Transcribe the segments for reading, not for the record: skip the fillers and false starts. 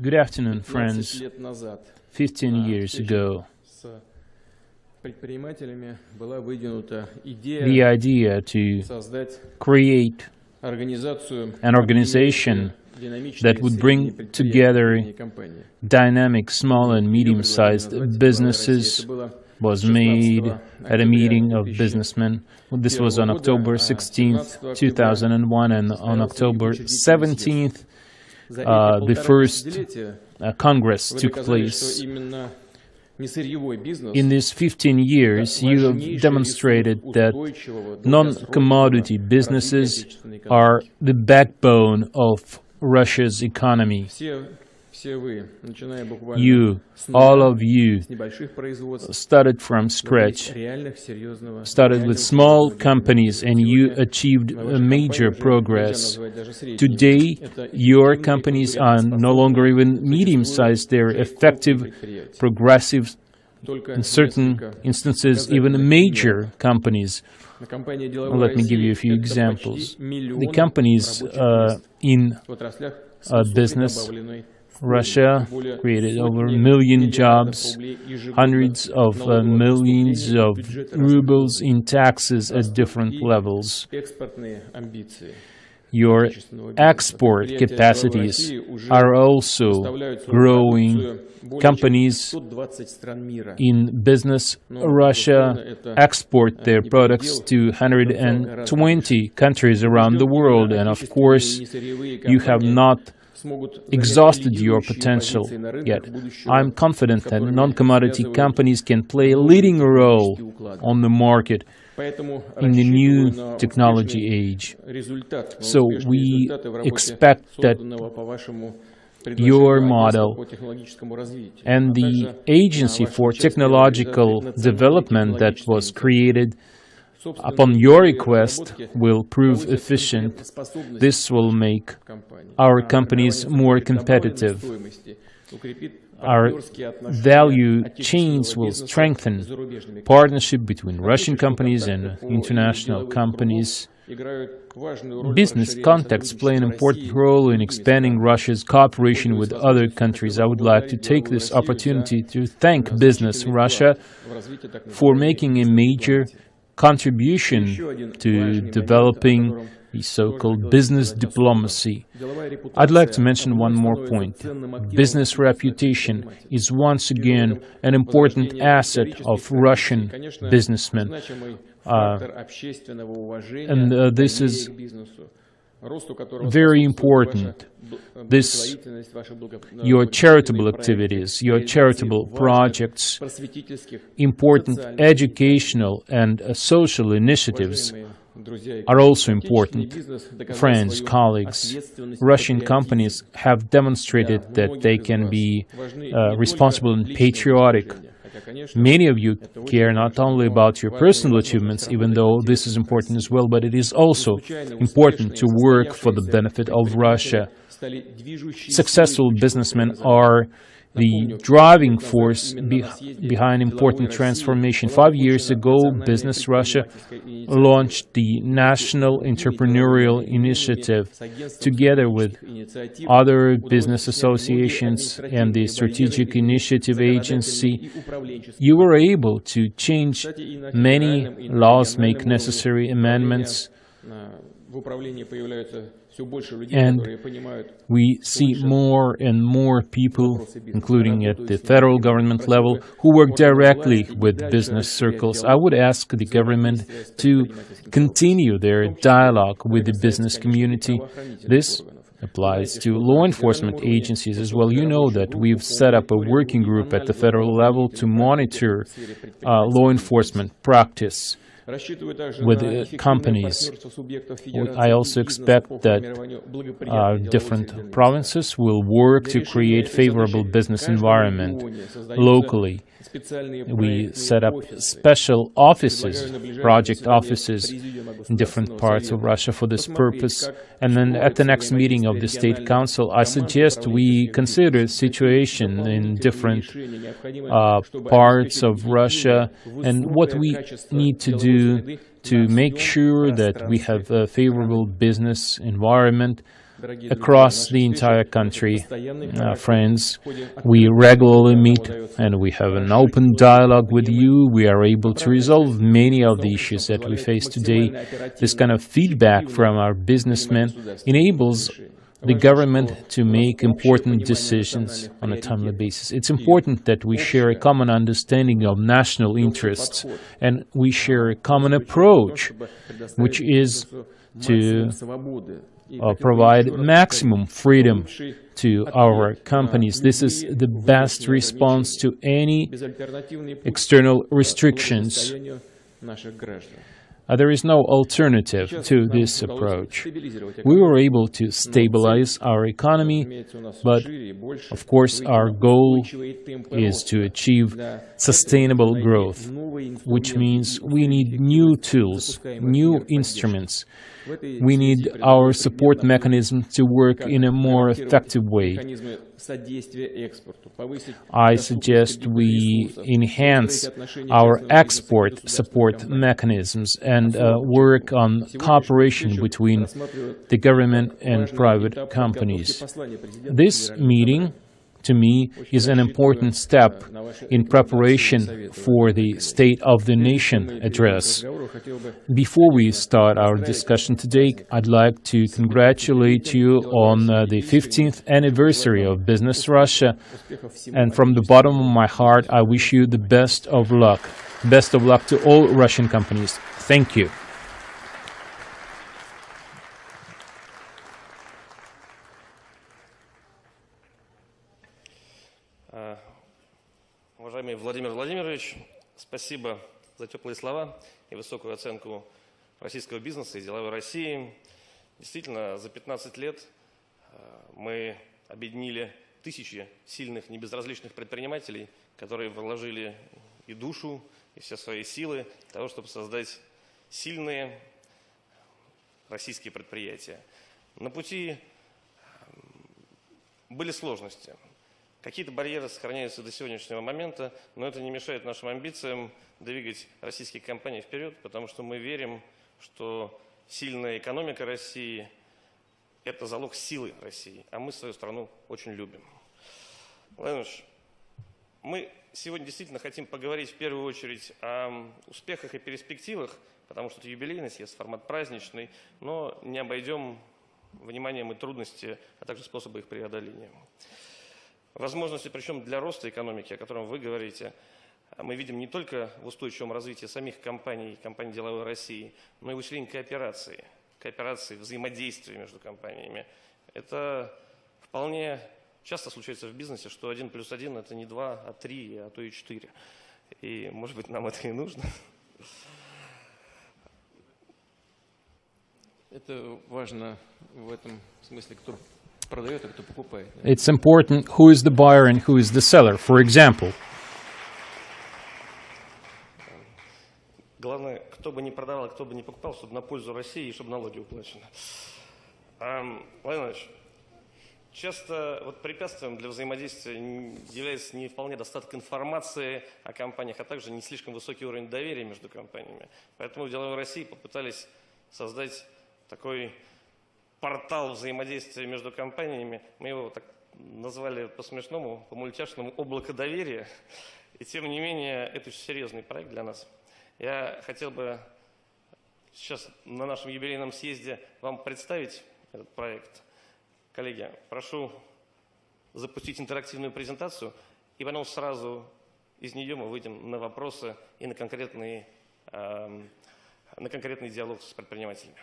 Good afternoon, friends. 15 years ago, the idea to create an organization that would bring together dynamic small and medium-sized businesses was made at a meeting of businessmen. This was on October 16th, 2001, and on October 17th, the first Congress took place. In these 15 years, you have demonstrated that non-commodity businesses are the backbone of Russia's economy. You, all of you, started from scratch, started with small companies, and you achieved major progress. Today, your companies are no longer even medium-sized, they're effective, progressive, in certain instances, even major companies. Let me give you a few examples. The companies in business, Russia created over 1 million jobs, hundreds of millions of rubles in taxes at different levels. Your export capacities are also growing. Companies in business, Russia, export their products to 120 countries around the world, and of course, you have not exhausted your potential yet. I'm confident that non-commodity companies can play a leading role on the market in the new technology age. So we expect that your model and the Agency for Technological Development that was created upon your request will prove efficient. This will make our companies more competitive. Our value chains will strengthen. Partnership between Russian companies and international companies. Business contacts play an important role in expanding Russia's cooperation with other countries. I would like to take this opportunity to thank Business Russia for making a major contribution to developing the so-called business diplomacy. I'd like to mention one more point. Business reputation is once again an important asset of Russian businessmen. And this is very important. Your charitable activities, your charitable projects, important educational and social initiatives are also important. Friends, colleagues, Russian companies have demonstrated that they can be responsible and patriotic. Many of you care not only about your personal achievements, even though this is important as well, but it is also important to work for the benefit of Russia. Successful businessmen are the driving force behind important transformation. 5 years ago, Business Russia launched the National Entrepreneurial Initiative. Together with other business associations and the Strategic Initiative Agency, you were able to change many laws, make necessary amendments, and we see more and more people, including at the federal government level, who work directly with business circles. I would ask the government to continue their dialogue with the business community. This applies to law enforcement agencies as well. You know that we've set up a working group at the federal level to monitor law enforcement practice with companies. I also expect that different provinces will work to create favorable business environment locally. We set up special offices, project offices in different parts of Russia for this purpose. And then at the next meeting of the State Council, I suggest we consider the situation in different parts of Russia and what we need to do to make sure that we have a favorable business environment across the entire country. Friends, we regularly meet and we have an open dialogue with you. We are able to resolve many of the issues that we face today. This kind of feedback from our businessmen enables the government to make important decisions on a timely basis. It's important that we share a common understanding of national interests and we share a common approach, which is to provide maximum freedom to our companies. This is the best response to any external restrictions. There is no alternative to this approach. We were able to stabilize our economy, but of course our goal is to achieve sustainable growth, which means we need new tools, new instruments. We need our support mechanism to work in a more effective way. I suggest we enhance our export support mechanisms and work on cooperation between the government and private companies. This meeting, to me, is an important step in preparation for the State of the Nation address. Before we start our discussion today, I'd like to congratulate you on the 15th anniversary of Business Russia, and from the bottom of my heart, I wish you the best of luck. Best of luck to all Russian companies. Thank you. Уважаемый Владимир Владимирович, спасибо за теплые слова и высокую оценку российского бизнеса и деловой России. Действительно, за 15 лет мы объединили тысячи сильных, небезразличных предпринимателей, которые вложили и душу, и все свои силы для того, чтобы создать сильные российские предприятия. На пути были сложности. Какие-то барьеры сохраняются до сегодняшнего момента, но это не мешает нашим амбициям двигать российские компании вперед, потому что мы верим, что сильная экономика России – это залог силы России, а мы свою страну очень любим. Владимир Ильич, мы сегодня действительно хотим поговорить в первую очередь о успехах и перспективах, потому что это юбилейный съезд, формат праздничный, но не обойдем вниманием и трудности, а также способы их преодоления. Возможности, причем для роста экономики, о котором вы говорите, мы видим не только в устойчивом развитии самих компаний, компаний деловой России, но и в усилении кооперации, взаимодействия между компаниями. Это вполне часто случается в бизнесе, что 1+1 – это не 2, а 3, а то и 4. И, может быть, нам это и нужно. Это важно в этом смысле, кто продает, а кто покупает. It's important who is the buyer and who is the seller, for example. Главное, кто бы ни продавал, кто бы ни покупал, чтобы на пользу России и чтобы налоги уплачены. Владимир Ильич, часто препятствием для взаимодействия является не вполне достаток информации о компаниях, а также не слишком высокий уровень доверия между компаниями. Поэтому в деловой России попытались создать такой портал взаимодействия между компаниями. Мы его так назвали по-смешному, по-мультяшному «Облако доверия». И тем не менее, это очень серьезный проект для нас. Я хотел бы сейчас на нашем юбилейном съезде вам представить этот проект. Коллеги, прошу запустить интерактивную презентацию, и потом сразу из нее мы выйдем на вопросы и на конкретный диалог с предпринимателями.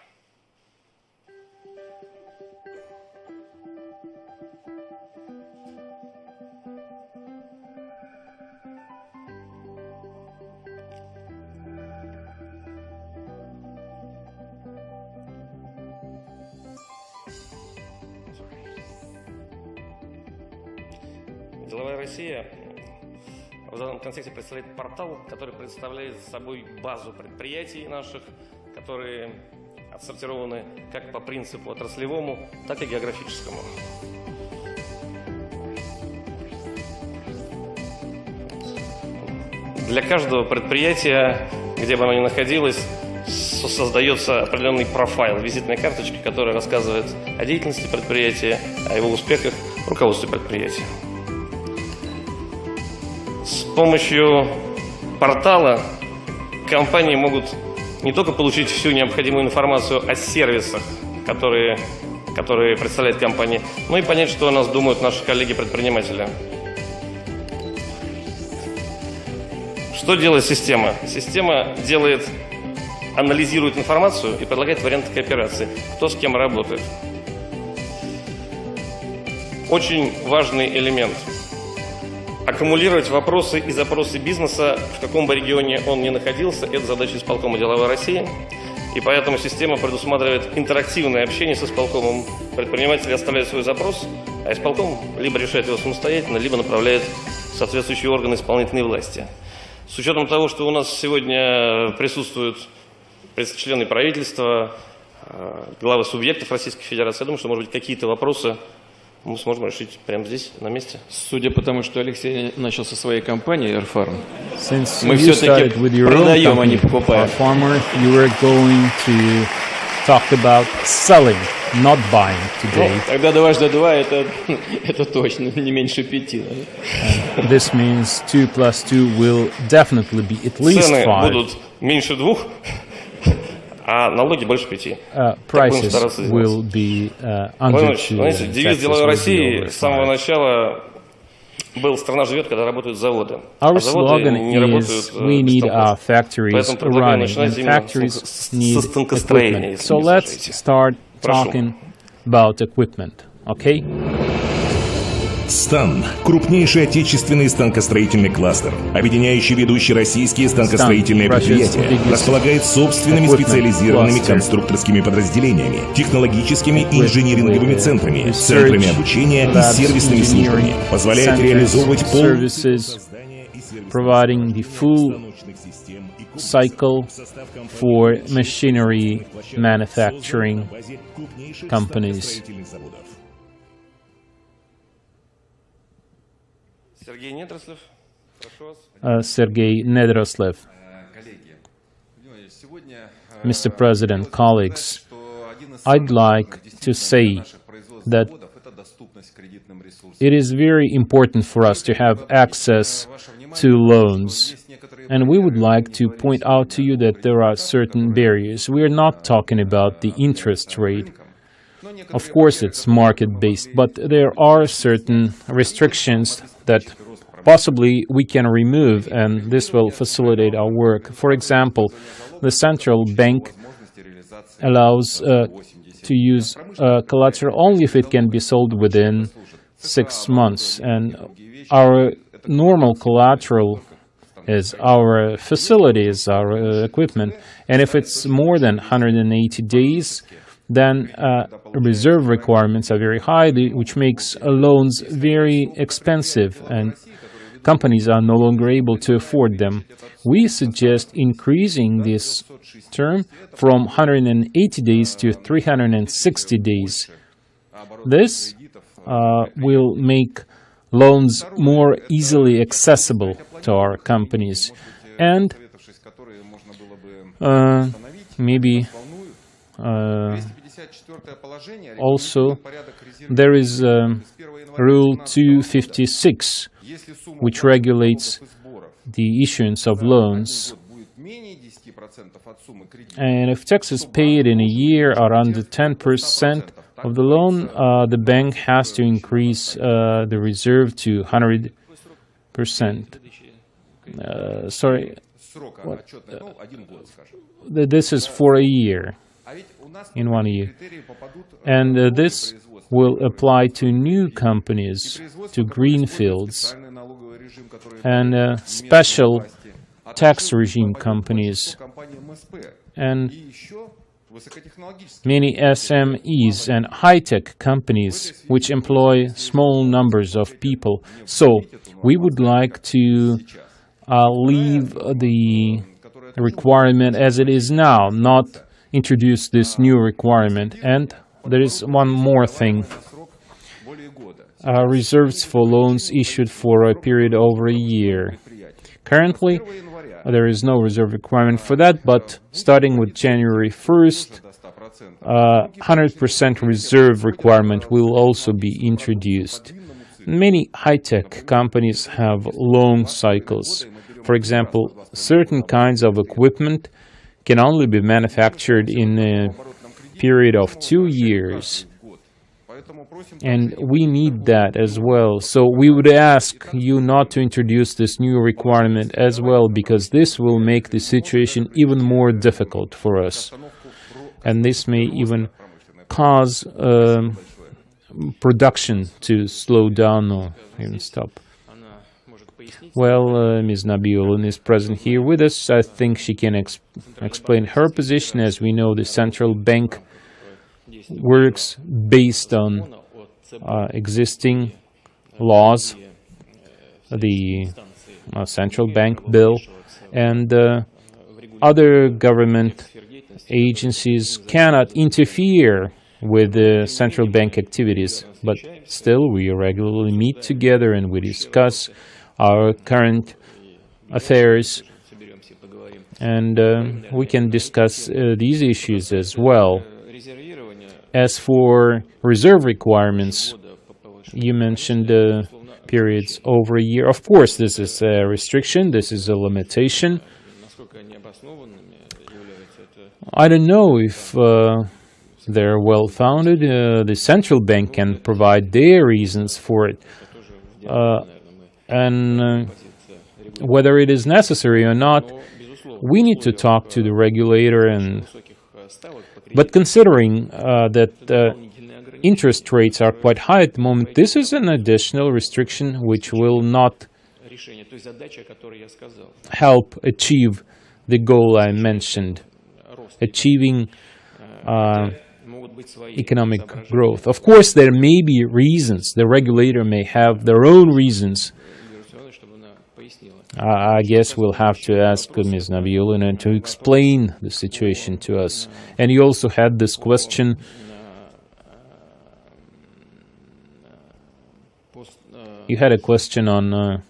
Деловая Россия в данном контексте представляет портал, который представляет собой базу предприятий наших, которые отсортированы как по принципу отраслевому, так и географическому. Для каждого предприятия, где бы оно ни находилось, с создается определенный профайл, визитная карточка, которая рассказывает о деятельности предприятия, о его успехах, руководстве предприятия. С помощью портала компании могут не только получить всю необходимую информацию о сервисах, которые представляет компания, но и понять, что о нас думают наши коллеги-предприниматели. Что делает система? Система анализирует информацию и предлагает варианты кооперации, кто с кем работает. Очень важный элемент. Аккумулировать вопросы и запросы бизнеса, в каком бы регионе он ни находился, это задача исполкома Деловой России. И поэтому система предусматривает интерактивное общение с исполкомом. Предприниматель оставляет свой запрос, а исполком либо решает его самостоятельно, либо направляет в соответствующие органы исполнительной власти. С учетом того, что у нас сегодня присутствуют члены правительства, главы субъектов Российской Федерации, я думаю, что, может быть, какие-то вопросы мы сможем решить прямо здесь, на месте. Судя по тому, что Алексей начал со своей компании AirFarm, мы все-таки продаем, а не покупаем. Talk about selling, not buying today. Ну, тогда дважды два это точно не меньше 5. This means 2 plus 2 will definitely be at least 5. Цены будут меньше 2, а налоги больше 5. Prices will be under 2. Знаете, девиз Деловой России с самого начала был «Страна живет, когда работают заводы». Our slogan is we need our factories running, and factories need equipment. So let's start talking about equipment, okay? СТАН – крупнейший отечественный станкостроительный кластер, объединяющий ведущие российские станкостроительные предприятия, располагает собственными специализированными конструкторскими подразделениями, технологическими и инжиниринговыми центрами, центрами обучения и сервисными службами, позволяет реализовывать полное создание и providing the full cycle for machinery manufacturing companies. Sergey Nedroslev. Mr. President, colleagues, I'd like to say that it is very important for us to have access to loans. And we would like to point out to you that there are certain barriers. We are not talking about the interest rate. Of course, it's market-based, but there are certain restrictions that possibly we can remove, and this will facilitate our work. For example, the central bank allows to use collateral only if it can be sold within 6 months. And our normal collateral is our facilities, our equipment. And if it's more than 180 days, then reserve requirements are very high, which makes loans very expensive, and companies are no longer able to afford them. We suggest increasing this term from 180 days to 360 days. This will make loans more easily accessible to our companies. And maybe also there is Rule 256, which regulates the issuance of loans. And if taxes paid in a year are under 10% of the loan, the bank has to increase the reserve to 100%. This is for a year, in 1 year. And this will apply to new companies, to greenfields, and special tax regime companies, and many SMEs and high-tech companies which employ small numbers of people. So we would like to leave the requirement as it is now, not introduce this new requirement. And there is one more thing. Reserves for loans issued for a period over a year. Currently, there is no reserve requirement for that, but starting with January 1st, 100% reserve requirement will also be introduced. Many high-tech companies have long cycles. For example, certain kinds of equipment can only be manufactured in a period of 2 years. And we need that as well. So we would ask you not to introduce this new requirement as well, because this will make the situation even more difficult for us. And this may even cause production to slow down or even stop. Well, Ms. Nabiulin is present here with us. I think she can explain her position. As we know, the central bank works based on existing laws, the central bank bill, and other government agencies cannot interfere with the central bank activities, but still we regularly meet together and we discuss our current affairs, and we can discuss these issues as well. As for reserve requirements, you mentioned periods over a year. Of course, this is a restriction, this is a limitation. I don't know if they're well-founded. The central bank can provide their reasons for it. And whether it is necessary or not, we need to talk to the regulator. But considering that interest rates are quite high at the moment, this is an additional restriction which will not help achieve the goal I mentioned, achieving economic growth. Of course, there may be reasons. The regulator may have their own reasons. I guess we'll have to ask Ms. Nabiulina to explain the situation to us. And you also had this question. You had a question on...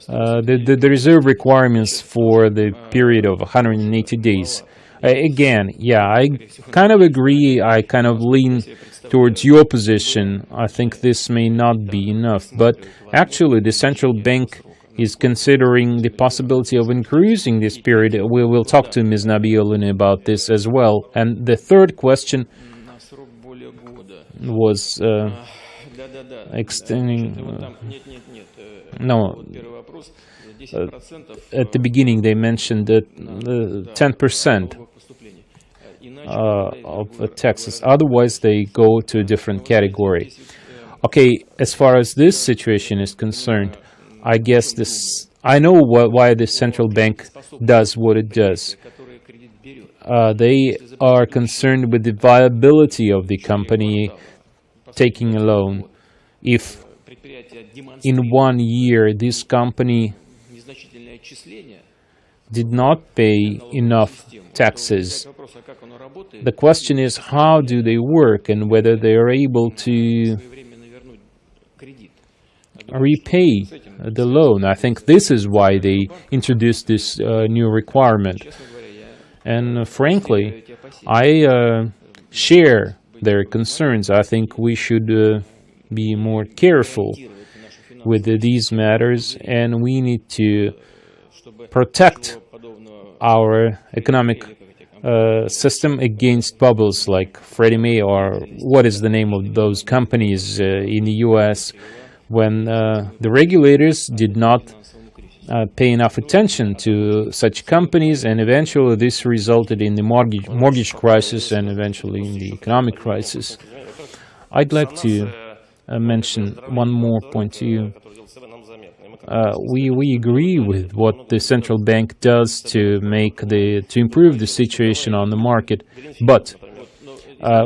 the reserve requirements for the period of 180 days. Again, yeah, I kind of agree, I kind of lean towards your position. I think this may not be enough, but actually the central bank is considering the possibility of increasing this period. We will talk to Ms. Nabiulina about this as well. And the third question was extending... No, at the beginning they mentioned that 10% of taxes. Otherwise, they go to a different category. Okay, as far as this situation is concerned, I guess I know why the central bank does what it does. They are concerned with the viability of the company taking a loan. If in 1 year this company did not pay enough taxes, the question is how do they work and whether they are able to repay the loan. I think this is why they introduced this new requirement. And frankly, I share their concerns. I think we should be more careful with these matters, and we need to protect our economic system against bubbles like Freddie Mae, or what is the name of those companies in the US, when the regulators did not pay enough attention to such companies, and eventually this resulted in the mortgage crisis and eventually in the economic crisis. I'd like to mention one more point to you. We agree with what the central bank does to improve the situation on the market, but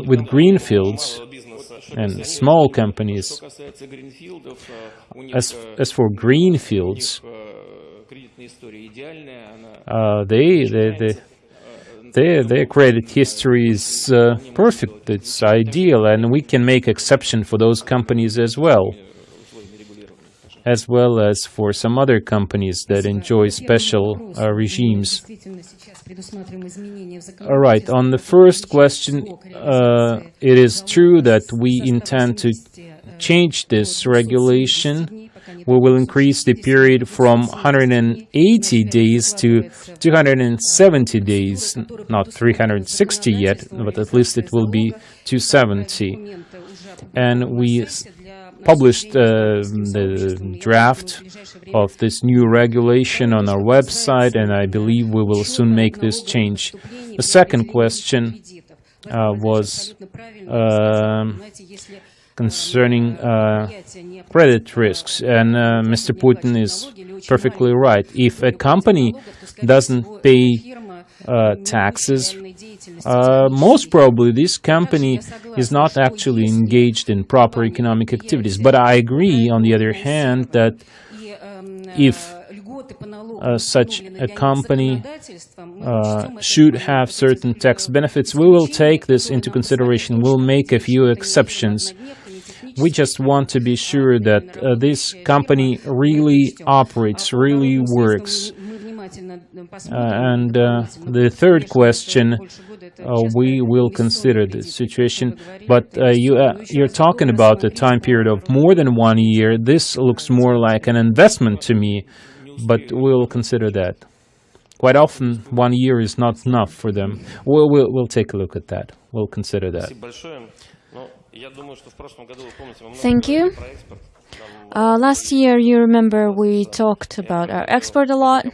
with greenfields and small companies, as for greenfields, their credit history is perfect, it's ideal, and we can make exception for those companies as well as for some other companies that enjoy special regimes. All right, on the first question, it is true that we intend to change this regulation. We will increase the period from 180 days to 270 days, not 360 yet, but at least it will be 270. And we published the draft of this new regulation on our website, and I believe we will soon make this change. The second question was concerning credit risks, and Mr. Putin is perfectly right. If a company doesn't pay taxes, most probably this company is not actually engaged in proper economic activities. But I agree, on the other hand, that if such a company should have certain tax benefits, we will take this into consideration. We'll make a few exceptions. We just want to be sure that this company really operates, really works. And the third question, we will consider this situation. But you're talking about a time period of more than 1 year. This looks more like an investment to me, but we'll consider that. Quite often, 1 year is not enough for them. We'll take a look at that. We'll consider that. Thank you. Last year, you remember, we talked about our export a lot.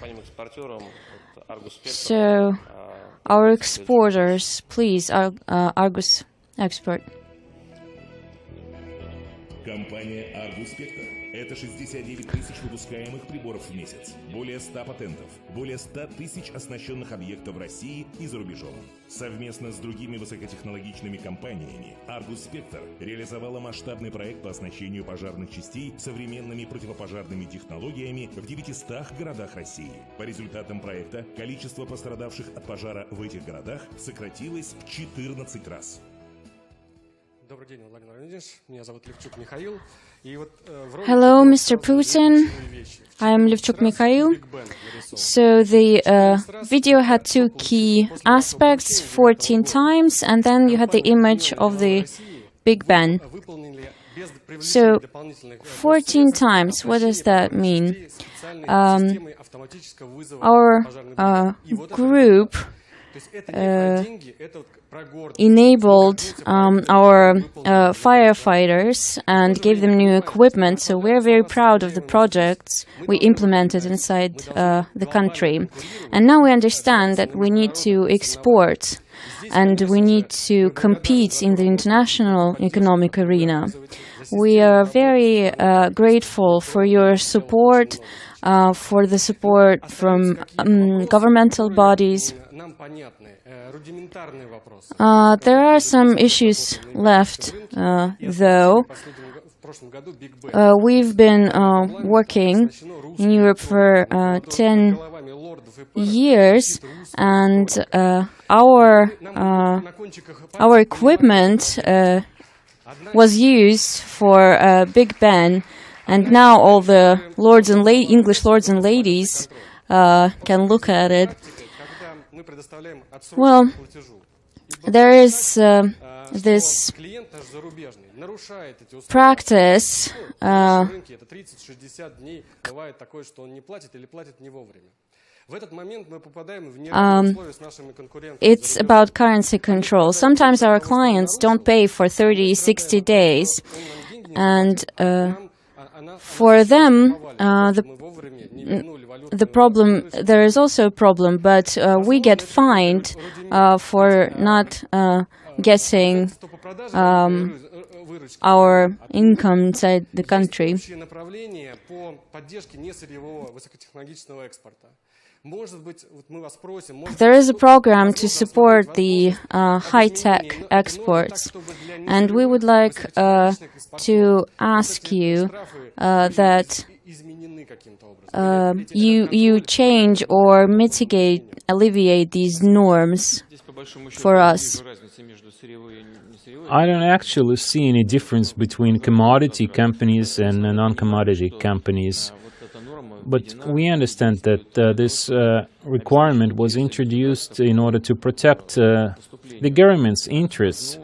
So, our exporters, please, Argus export. Компания Argus Spectre – это 69 тысяч выпускаемых приборов в месяц, более 100 патентов, более 100 тысяч оснащенных объектов в России и за рубежом. Совместно с другими высокотехнологичными компаниями Argus Spectre реализовала масштабный проект по оснащению пожарных частей современными противопожарными технологиями в 900 городах России. По результатам проекта количество пострадавших от пожара в этих городах сократилось в 14 раз. Hello, Mr. Putin. I am Levchuk Mikhail. So the video had two key aspects, 14 times, and then you had the image of the Big Ben. So 14 times, what does that mean? Our group enabled our firefighters and gave them new equipment, so we're very proud of the projects we implemented inside the country. And now we understand that we need to export and we need to compete in the international economic arena. We are very grateful for your support, for the support from governmental bodies. There are some issues left, though. We've been working in Europe for 10 years, and our equipment was used for Big Ben, and now all the English lords and ladies can look at it. Well, there is this practice. It's about currency control. Sometimes our clients don't pay for 30, 60 days, and for them, the problem, there is also a problem, but we get fined for not getting our income inside the country. There is a program to support the high-tech exports, and we would like to ask you that you change or mitigate, alleviate these norms for us? I don't actually see any difference between commodity companies and non-commodity companies. But we understand that this requirement was introduced in order to protect the government's interests.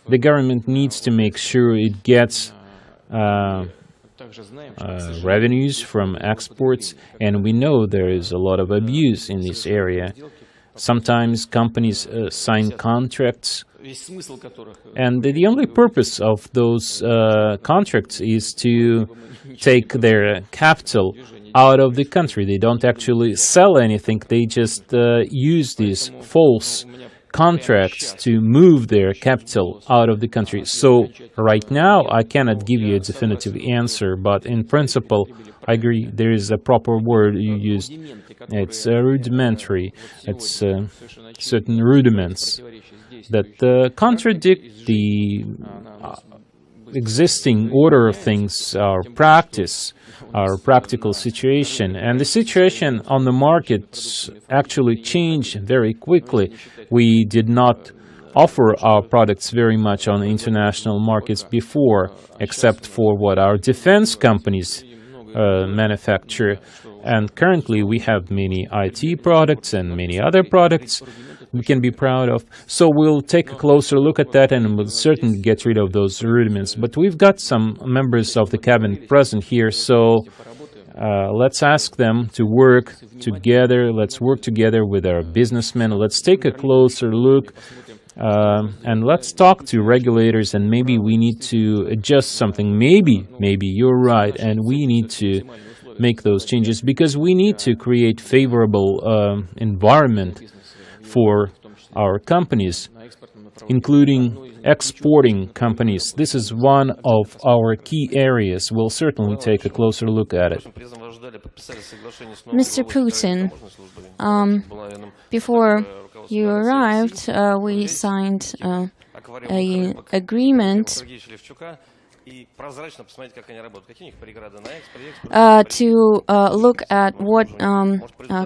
The government needs to make sure it gets revenues from exports, and we know there is a lot of abuse in this area. Sometimes companies sign contracts, and the only purpose of those contracts is to take their capital out of the country. They don't actually sell anything, they just use these false contracts to move their capital out of the country. So right now I cannot give you a definitive answer, but in principle I agree there is a proper word you used. It's rudimentary. It's certain rudiments that contradict the existing order of things, our practice, our practical situation. And the situation on the markets actually changed very quickly. We did not offer our products very much on international markets before, except for what our defense companies manufacture. And currently we have many IT products and many other products we can be proud of. So we'll take a closer look at that and we'll certainly get rid of those rudiments. But we've got some members of the cabinet present here, so let's ask them to work together. Let's work together with our businessmen. Let's take a closer look and let's talk to regulators, and maybe we need to adjust something. Maybe you're right, and we need to make those changes because we need to create favorable environment for our companies, including exporting companies. This is one of our key areas. We'll certainly take a closer look at it. Mr. Putin, before you arrived, we signed an agreement to look at what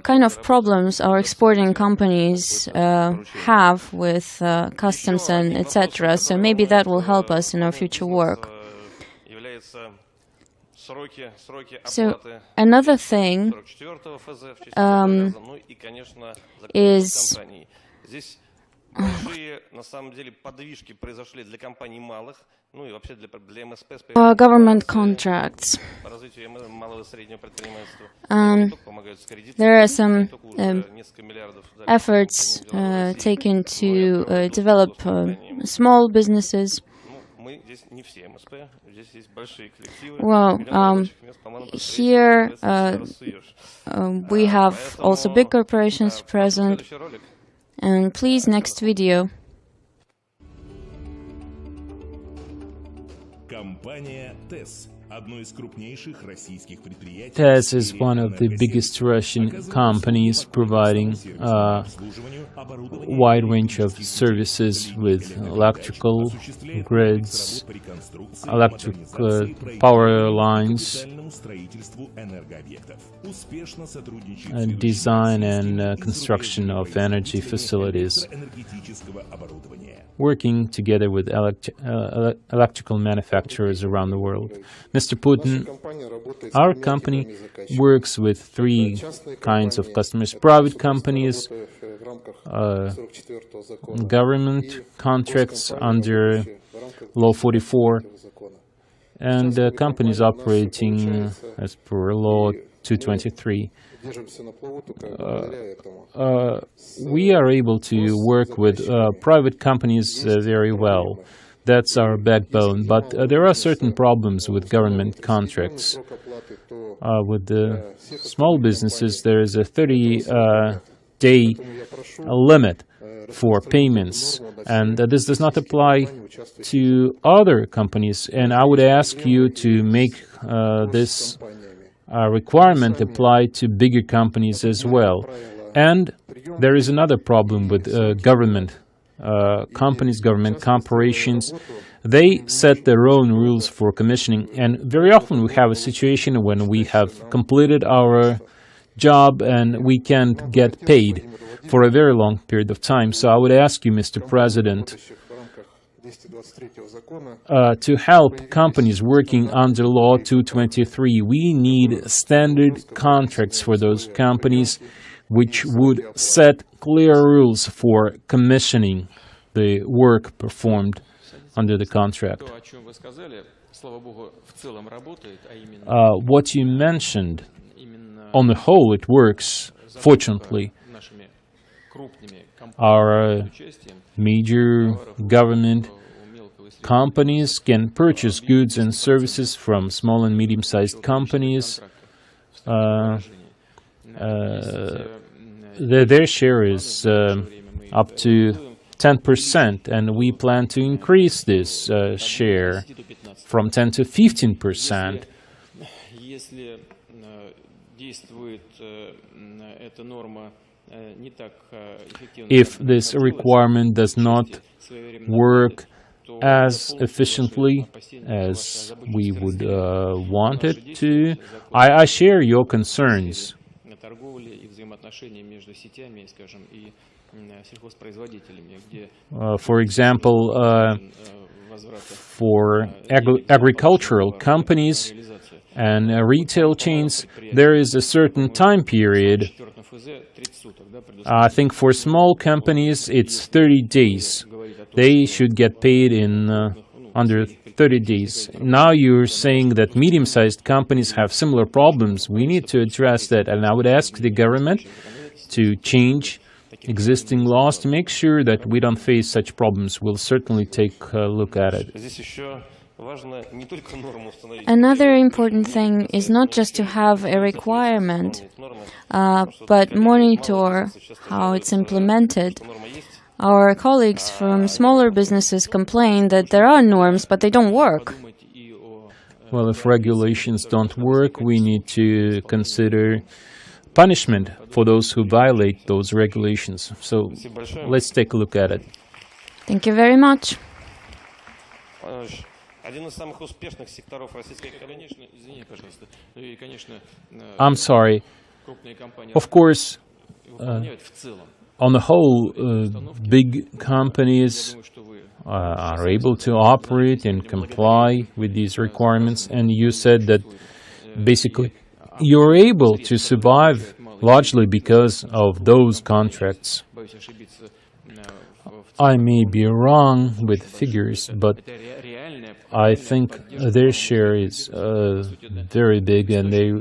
kind of problems our exporting companies have with customs and etc. So maybe that will help us in our future work. So another thing is government contracts. There are some efforts taken to develop small businesses. Well, here we have also big corporations present. And please, next video. TES is one of the biggest Russian companies providing a wide range of services with electrical grids, electric power lines, design and construction of energy facilities, working together with electrical manufacturers around the world. Mr. Putin, our company works with three kinds of customers: private companies, government contracts under Law 44, and companies operating as per Law 223. We are able to work with private companies very well. That's our backbone. But there are certain problems with government contracts. With the small businesses, there is a 30-day limit for payments, and this does not apply to other companies. And I would ask you to make this requirement apply to bigger companies as well. And there is another problem with government companies, government corporations. They set their own rules for commissioning, and very often we have a situation when we have completed our job and we can't get paid for a very long period of time. So I would ask you, Mr. President, to help companies working under Law 223. We need standard contracts for those companies which would set clear rules for commissioning the work performed under the contract. What you mentioned, on the whole, it works, fortunately. Our major government companies can purchase goods and services from small and medium-sized companies. Their share is up to 10%, and we plan to increase this share from 10 to 15%. If this requirement does not work as efficiently as we would want it to, I share your concerns. For example, for agricultural companies and retail chains, there is a certain time period. I think for small companies, it's 30 days. They should get paid in under 30 days. Now you're saying that medium-sized companies have similar problems. We need to address that, and I would ask the government to change existing laws to make sure that we don't face such problems. We'll certainly take a look at it. Another important thing is not just to have a requirement, but monitor how it's implemented. Our colleagues from smaller businesses complain that there are norms, but they don't work. Well, if regulations don't work, we need to consider punishment for those who violate those regulations. So let's take a look at it. Thank you very much. I'm sorry. Of course, on the whole, big companies are able to operate and comply with these requirements, and you said that basically you're able to survive largely because of those contracts. I may be wrong with figures, but I think their share is very big, and they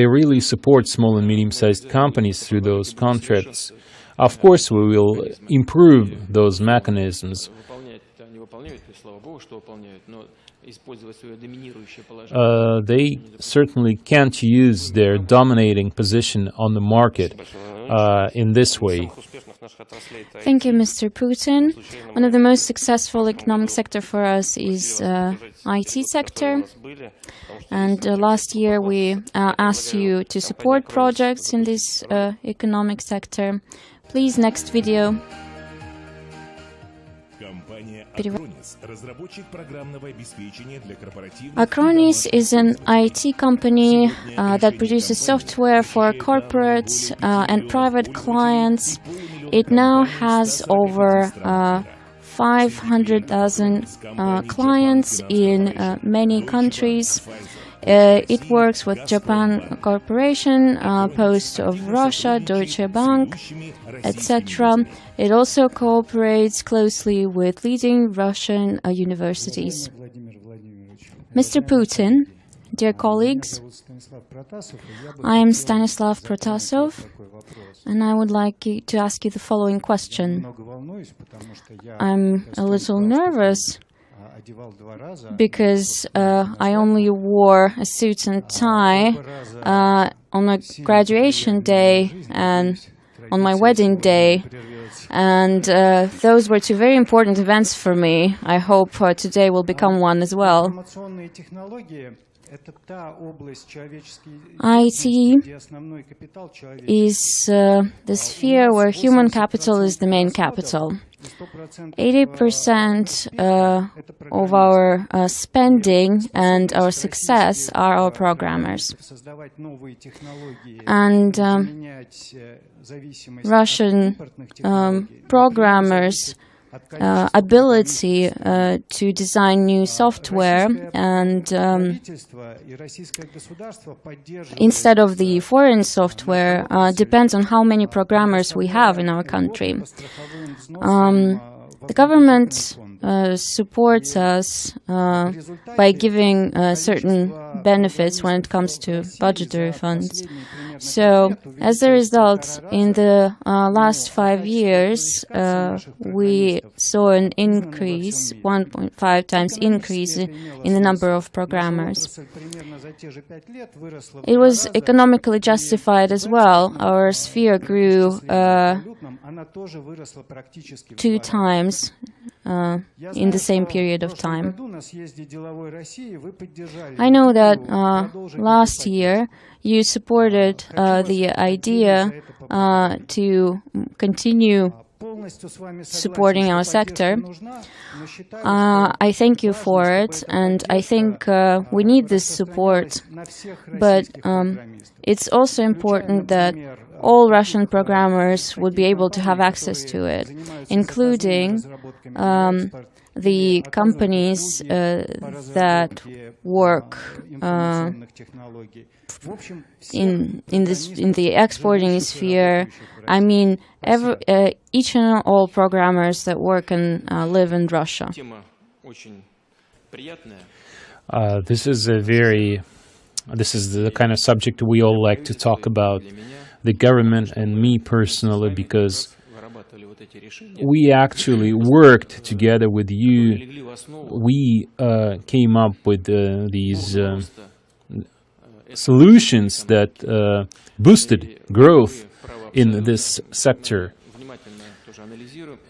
really support small and medium-sized companies through those contracts. Of course, we will improve those mechanisms. They certainly can't use their dominating position on the market in this way. Thank you, Mr. Putin. One of the most successful economic sector for us is IT sector. And last year we asked you to support projects in this economic sector. Please, next video. Acronis is an IT company that produces software for corporates and private clients. It now has over 500,000 clients in many countries. It works with Japan Corporation, Post of Russia, Deutsche Bank, etc. It also cooperates closely with leading Russian universities. Mr. Putin, dear colleagues, I am Stanislav Protasov, and I would like to ask you the following question. I'm a little nervous because I only wore a suit and tie on a graduation day and on my wedding day, and those were two very important events for me. I hope today will become one as well. IT is the sphere where human capital is the main capital. 80% of our spending and our success are our programmers. And Russian programmers' ability to design new software and instead of the foreign software depends on how many programmers we have in our country. The government supports us by giving certain benefits when it comes to budgetary funds. So, as a result, in the last 5 years, we saw an increase, 1.5 times increase in the number of programmers. It was economically justified as well. Our sphere grew 2 times in the same period of time. I know that last year you supported the idea to continue supporting our sector. I thank you for it, and I think we need this support. But it's also important that all Russian programmers would be able to have access to it, including the companies that work in the exporting sphere. I mean, each and all programmers that work and live in Russia. This is the kind of subject we all like to talk about, the government and me personally, because we actually worked together with you. We came up with these solutions that boosted growth in this sector.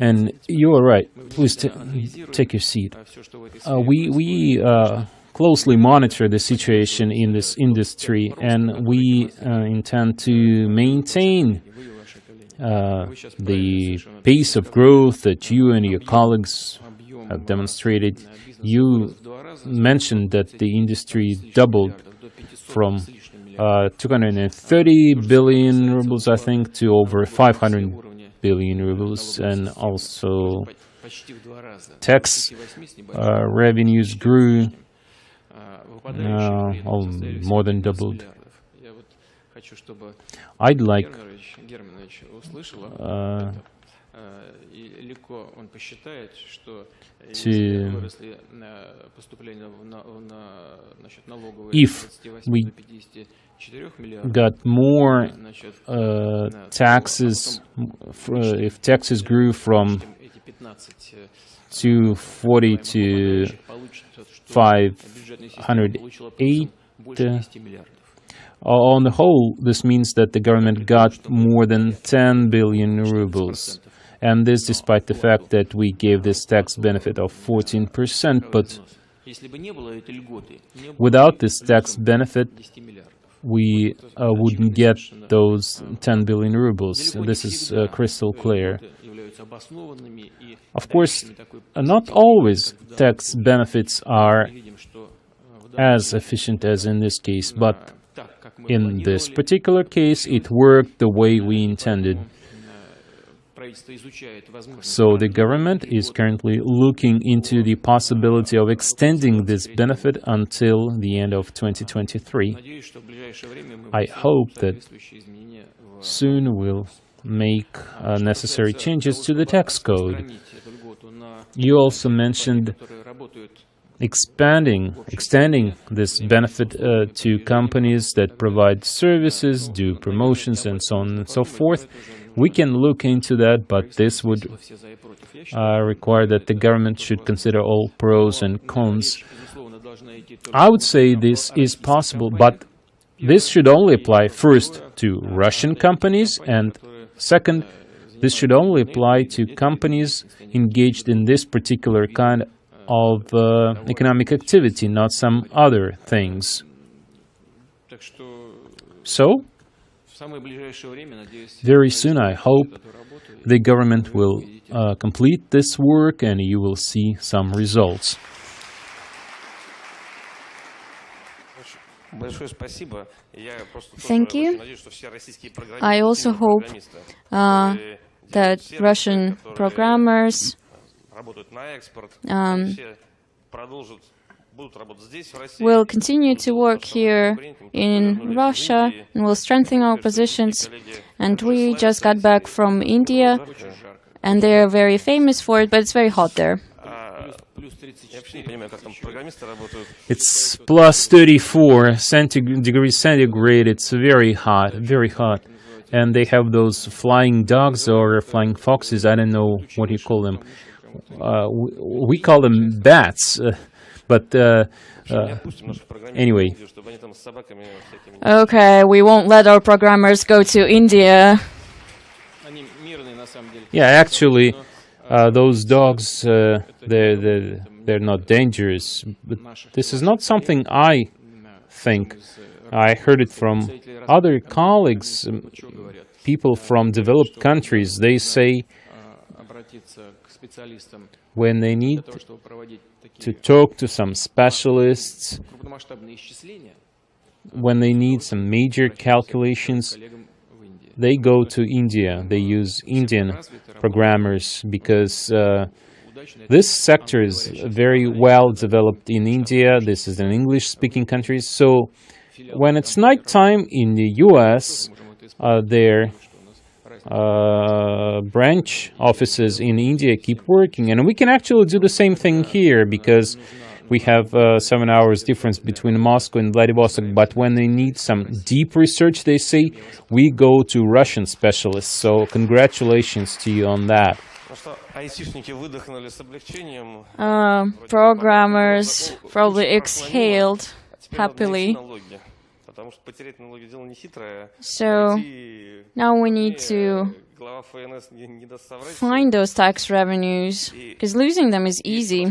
And you are right. Please take your seat. We closely monitor the situation in this industry, and we intend to maintain the pace of growth that you and your colleagues have demonstrated. You mentioned that the industry doubled from 230 billion rubles, I think, to over 500 billion rubles, and also tax revenues grew more than doubled. I'd like if we got more taxes, if taxes grew from 240 to 508, on the whole, this means that the government got more than 10 billion rubles. And this despite the fact that we gave this tax benefit of 14%, but without this tax benefit, we wouldn't get those 10 billion rubles. This is crystal clear. Of course, not always tax benefits are as efficient as in this case, but in this particular case, it worked the way we intended. So the government is currently looking into the possibility of extending this benefit until the end of 2023. I hope that soon we'll make necessary changes to the tax code. You also mentioned extending this benefit to companies that provide services, do promotions, and so on and so forth. We can look into that, but this would require that the government should consider all pros and cons. I would say this is possible, but this should only apply first to Russian companies, and second, this should only apply to companies engaged in this particular kind of economic activity, not some other things. So, very soon, I hope the government will complete this work and you will see some results. Thank you. I also hope that Russian programmers will continue to work here in Russia and will strengthen our positions. And we just got back from India, and they are very famous for it, but it's very hot there. It's plus 34 degrees centigrade. It's very hot, very hot. And they have those flying dogs or flying foxes. I don't know what you call them. We call them bats. But anyway. Okay, we won't let our programmers go to India. Yeah, actually, those dogs, they're not dangerous. But this is not something I think. I heard it from other colleagues, people from developed countries. They say when they need to talk to some specialists, when they need some major calculations, they go to India. They use Indian programmers because this sector is very well developed in India. This is an English-speaking country. So when it's nighttime in the US, their branch offices in India keep working. And we can actually do the same thing here because we have 7 hours difference between Moscow and Vladivostok. But when they need some deep research, they say, we go to Russian specialists. So congratulations to you on that. Programmers probably exhaled happily. So now we need to find those tax revenues, because losing them is easy.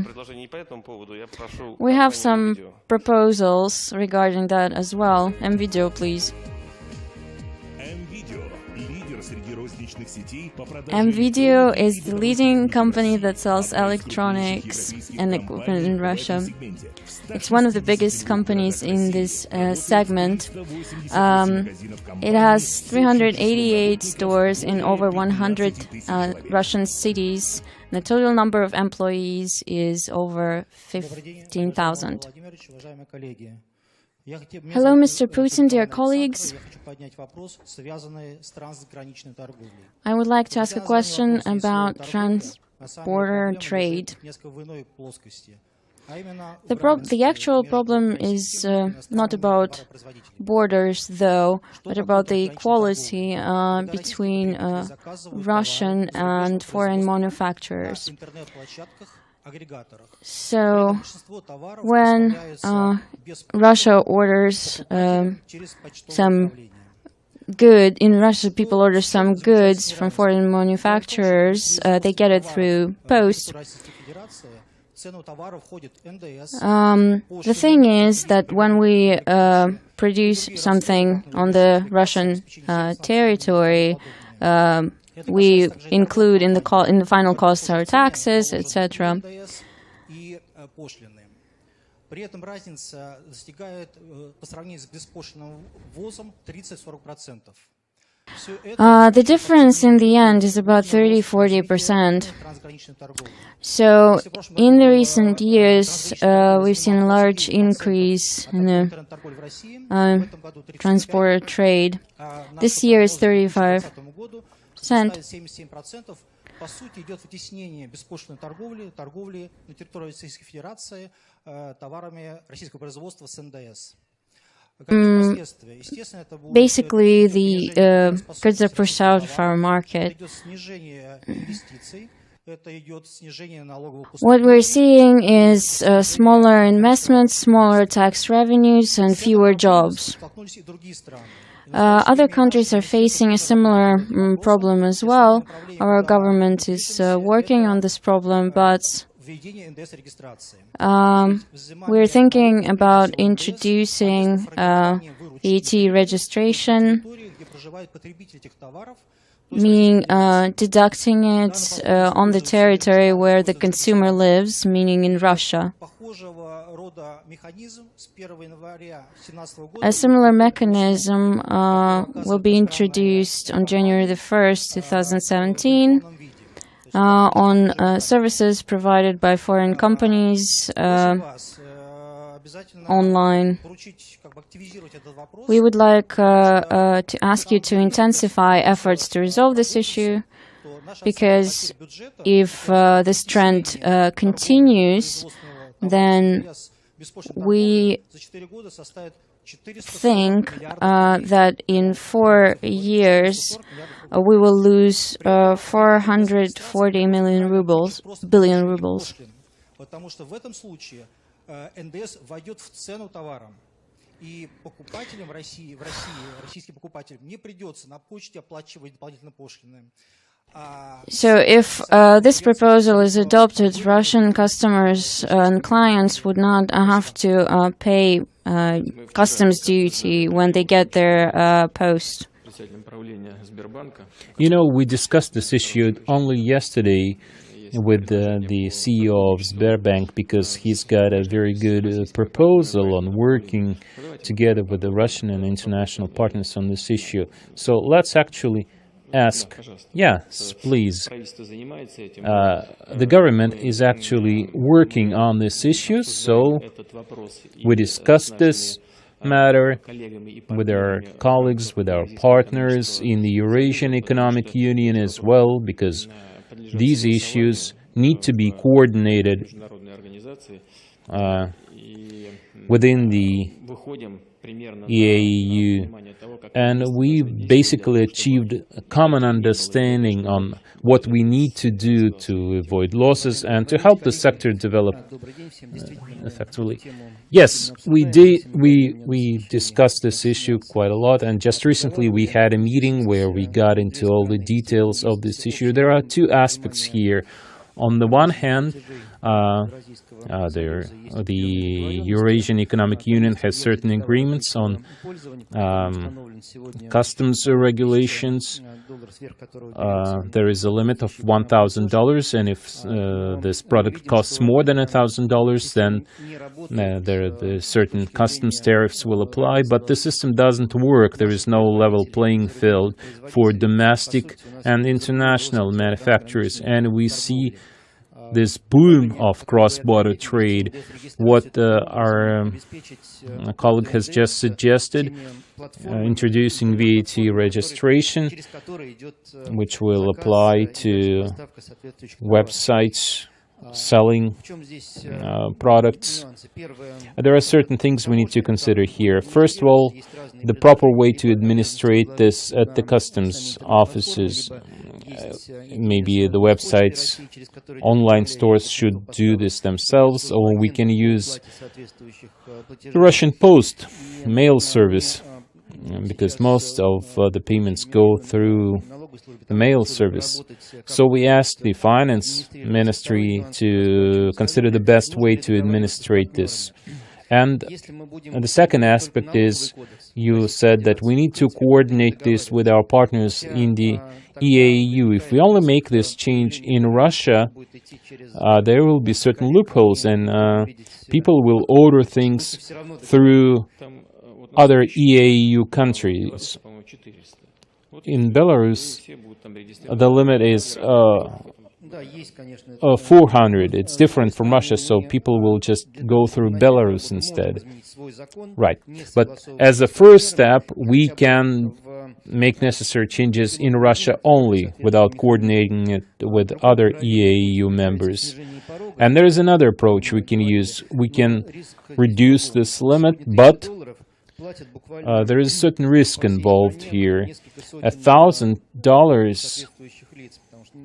We have some proposals regarding that as well. Video, please. Video is the leading company that sells electronics and equipment in Russia. It's one of the biggest companies in this segment. It has 388 stores in over 100 Russian cities. The total number of employees is over 15,000. Hello, Mr. Putin, dear colleagues. I would like to ask a question about trans-border trade. The actual problem is not about borders, though, but about the equality between Russian and foreign manufacturers. So, when Russia orders some good, in Russia people order some goods from foreign manufacturers, they get it through post. The thing is that when we produce something on the Russian territory, we include in the final cost our taxes, etc. The difference in the end is about 30–40%. So, in the recent years, we've seen a large increase in the transborder trade. This year is 35%. Basically, the goods are pushed out of our market. What we're seeing is smaller investments, smaller tax revenues, and fewer jobs. Other countries are facing a similar problem as well. Our government is working on this problem, but We're thinking about introducing VAT registration, meaning deducting it on the territory where the consumer lives, meaning in Russia. A similar mechanism will be introduced on January the 1st, 2017, on services provided by foreign companies online. We would like to ask you to intensify efforts to resolve this issue, because if this trend continues, then we think that in 4 years we will lose 440 billion rubles. НДС войдет в цену товарам. И покупателям России, российским покупателям не придется на почте оплачивать дополнительные пошлины. So if this proposal is adopted, Russian customers and clients would not have to pay customs duty when they get their post. You know, we discussed this issue only yesterday with the CEO of Sberbank, because he's got a very good proposal on working together with the Russian and international partners on this issue. So let's actually ask, yes, please. The government is actually working on this issue, so we discussed this matter with our colleagues, with our partners in the Eurasian Economic Union as well, because these issues need to be coordinated within the EAEU, and we basically achieved a common understanding on what we need to do to avoid losses and to help the sector develop effectively. Yes, we discussed this issue quite a lot, and just recently we had a meeting where we got into all the details of this issue. There are two aspects here. On the one hand, the Eurasian Economic Union has certain agreements on customs regulations. There is a limit of $1,000, and if this product costs more than $1,000, then the certain customs tariffs will apply. But the system doesn't work. There is no level playing field for domestic and international manufacturers, and we see this boom of cross-border trade. What our colleague has just suggested, introducing VAT registration, which will apply to websites selling products. There are certain things we need to consider here. First of all, the proper way to administrate this at the customs offices. Maybe the websites, online stores should do this themselves, or we can use the Russian Post mail service, because most of the payments go through the mail service. So we asked the finance ministry to consider the best way to administrate this. And the second aspect is, you said that we need to coordinate this with our partners in the EAEU. If we only make this change in Russia, there will be certain loopholes, and people will order things through other EAEU countries. In Belarus, the limit is 400. It's different from Russia, so people will just go through Belarus instead. Right. But as a first step, we can make necessary changes in Russia only, without coordinating it with other EAEU members. And there is another approach we can use. We can reduce this limit, but there is a certain risk involved here. $1,000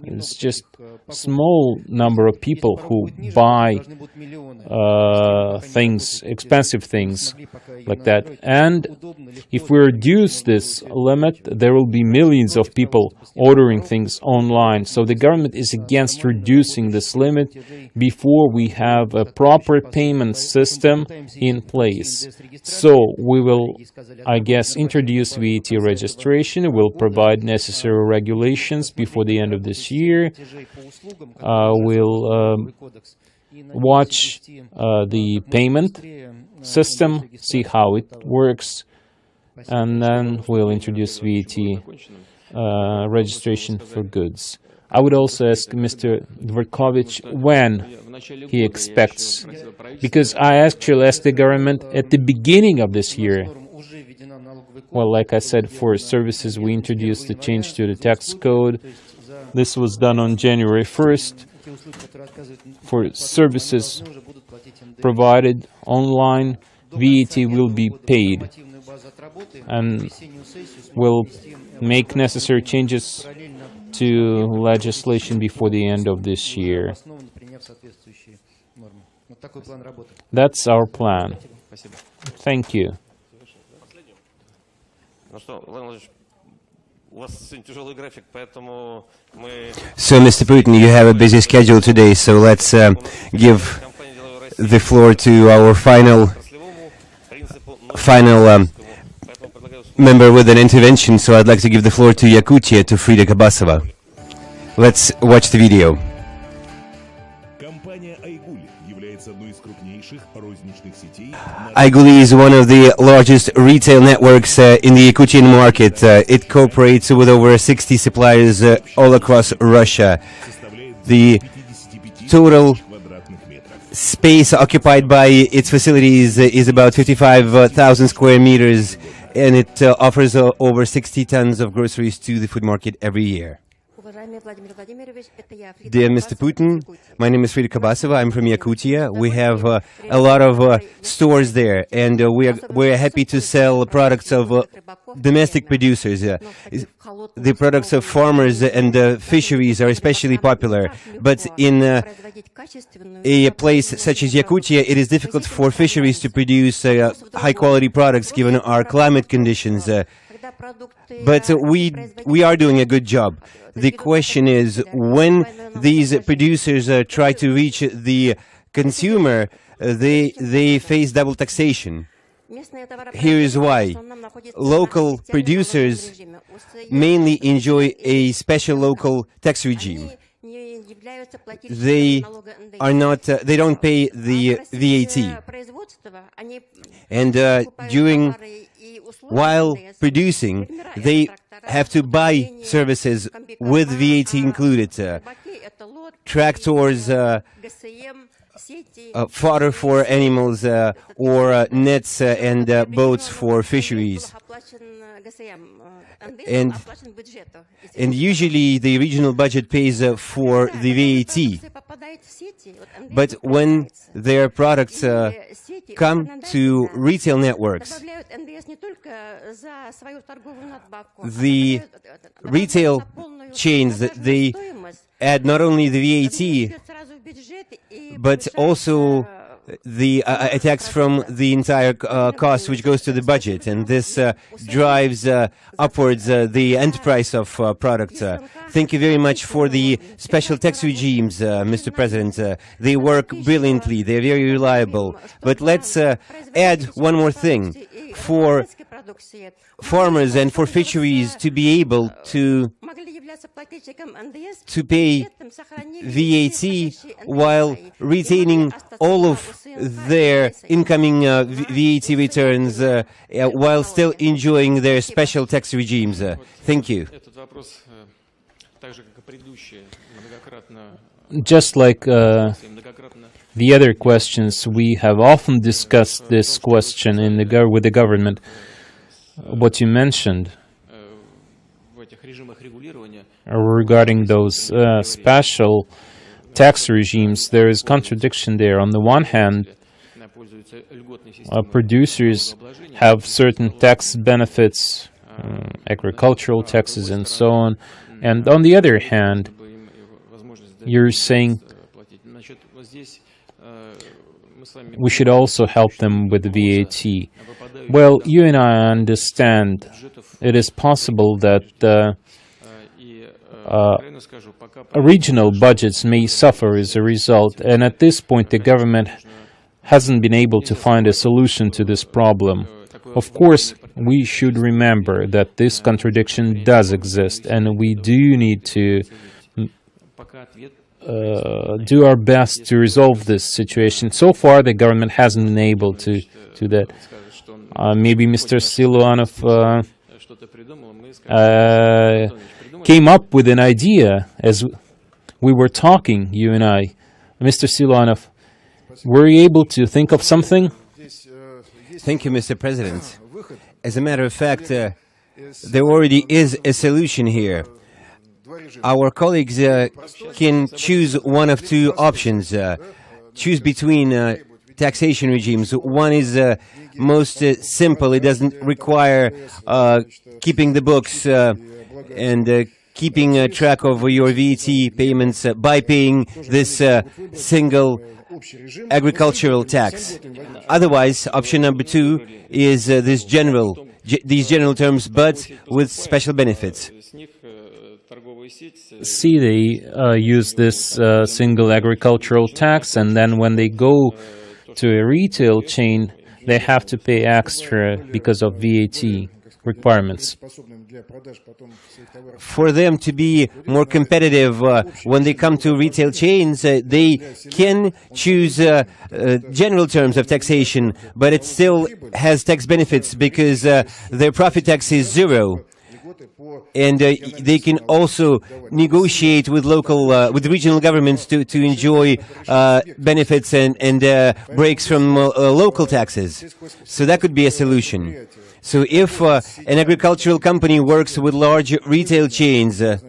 It's just a small number of people who buy things, expensive things like that. And if we reduce this limit, there will be millions of people ordering things online. So the government is against reducing this limit before we have a proper payment system in place. So we will, I guess, introduce VAT registration. We'll provide necessary regulations before the end of this year. We'll watch the payment system, see how it works, and then we'll introduce VAT registration for goods. I would also ask Mr. Dvorkovich when he expects, because I actually asked the government at the beginning of this year. Well, like I said, for services we introduced the change to the tax code. This was done on January 1st. For services provided online, VAT will be paid, and will make necessary changes to legislation before the end of this year. That's our plan. Thank you. So, Mr. Putin, you have a busy schedule today, so let's give the floor to our final member with an intervention. So I'd like to give the floor to Yakutia, to Frida Kabasova. Let's watch the video. Ayguli is one of the largest retail networks in the Yakutian market. It cooperates with over 60 suppliers all across Russia. The total space occupied by its facilities is about 55,000 square meters, and it offers over 60 tons of groceries to the food market every year. Dear Mr. Putin, my name is Frida Kabasova. I'm from Yakutia. We have a lot of stores there, and we're happy to sell products of domestic producers. The products of farmers and fisheries are especially popular, but in a place such as Yakutia, it is difficult for fisheries to produce high-quality products given our climate conditions. But we are doing a good job. The question is, when these producers try to reach the consumer, they face double taxation. Here is why. Local producers mainly enjoy a special local tax regime. They don't pay the VAT. And while producing, they have to buy services with VAT included. Tractors, fodder for animals, or nets and boats for fisheries. And usually the regional budget pays for the VAT. But when their products come to retail networks, the retail chains, they add not only the VAT, but also the a tax from the entire cost, which goes to the budget, and this drives upwards the end price of products. Thank you very much for the special tax regimes, Mr. President. They work brilliantly, they're very reliable. But let's add one more thing. For farmers and for fisheries to be able to pay VAT while retaining all of their incoming VAT returns, while still enjoying their special tax regimes. Thank you. Just like the other questions, we have often discussed this question with the government. What you mentioned regarding those special tax regimes, there is contradiction there. On the one hand, producers have certain tax benefits, agricultural taxes and so on, and on the other hand, You're saying we should also help them with VAT. Well, you and I understand it is possible that regional budgets may suffer as a result, and at this point the government hasn't been able to find a solution to this problem. Of course, we should remember that this contradiction does exist, and we do need to do our best to resolve this situation. So far, the government hasn't been able to do that. Maybe Mr. Siluanov came up with an idea as we were talking, you and I. Mr. Siluanov, were you able to think of something? Thank you, Mr. President. As a matter of fact, there already is a solution here. Our colleagues can choose one of two options, choose between taxation regimes. One is most simple. It doesn't require keeping the books and keeping track of your VAT payments by paying this single agricultural tax. Otherwise, option number two is these general terms, but with special benefits. See, they use this single agricultural tax, and then when they go to a retail chain, they have to pay extra because of VAT requirements. For them to be more competitive when they come to retail chains, they can choose general terms of taxation, but it still has tax benefits because their profit tax is zero. And they can also negotiate with with regional governments to enjoy benefits and breaks from local taxes. So that could be a solution. So if an agricultural company works with large retail chains and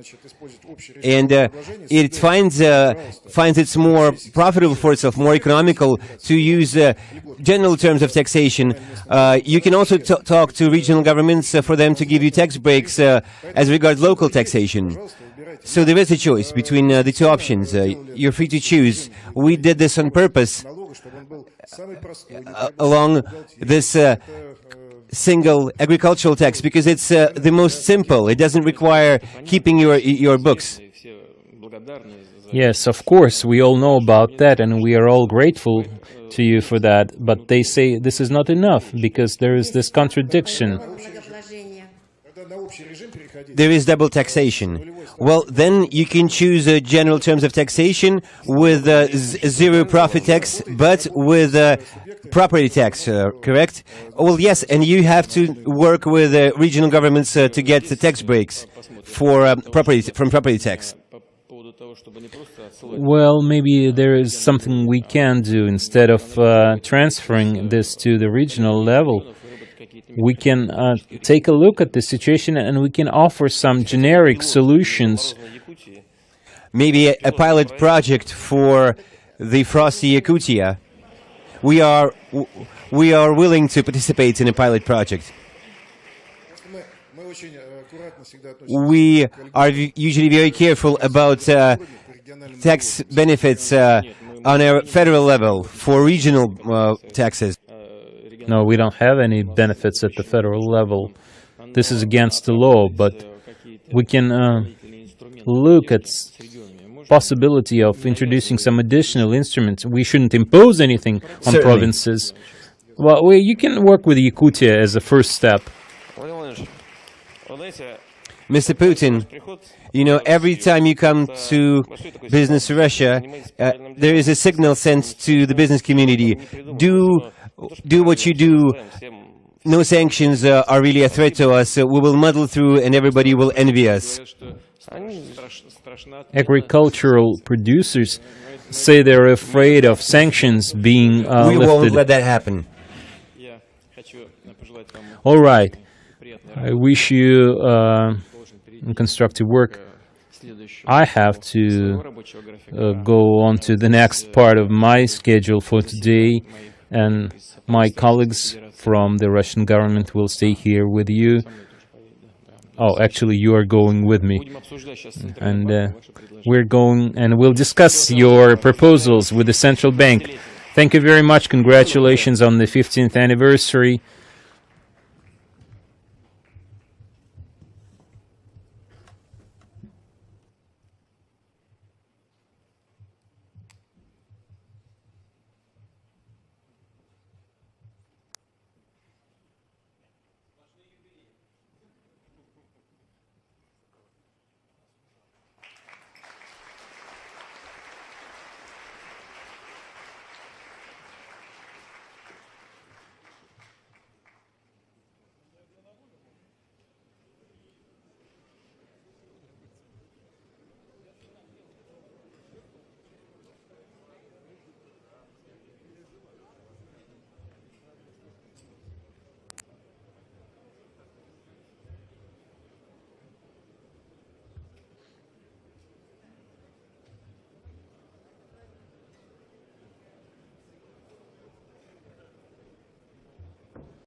it finds it's more profitable for itself, more economical to use general terms of taxation, you can also talk to regional governments for them to give you tax breaks as regards local taxation. So there is a choice between the two options. You're free to choose. We did this on purpose along this single agricultural tax because it's the most simple. It doesn't require keeping your books. Yes, of course, we all know about that, and we are all grateful to you for that. But they say this is not enough because there is this contradiction. There is double taxation. Well, then you can choose general terms of taxation with zero profit tax, but with property tax, correct? Well, yes, and you have to work with regional governments to get the tax breaks for property tax. Well, maybe there is something we can do instead of transferring this to the regional level. We can take a look at the situation and we can offer some generic solutions. Maybe a pilot project for the frosty Yakutia. We are willing to participate in a pilot project. We are usually very careful about tax benefits on a federal level for regional taxes. No, we don't have any benefits at the federal level. This is against the law, but we can look at possibility of introducing some additional instruments. We shouldn't impose anything on provinces. Well, you can work with Yakutia as a first step. Mr. Putin, you know, every time you come to Business Russia, there is a signal sent to the business community. Do what you do. No sanctions are really a threat to us. We will muddle through and everybody will envy us. Agricultural producers say they're afraid of sanctions being lifted. We won't let that happen. All right. I wish you constructive work. I have to go on to the next part of my schedule for today, and my colleagues from the Russian government will stay here with you. Oh, actually, you are going with me. And we're going and we'll discuss your proposals with the central bank. Thank you very much. Congratulations on the 15th anniversary.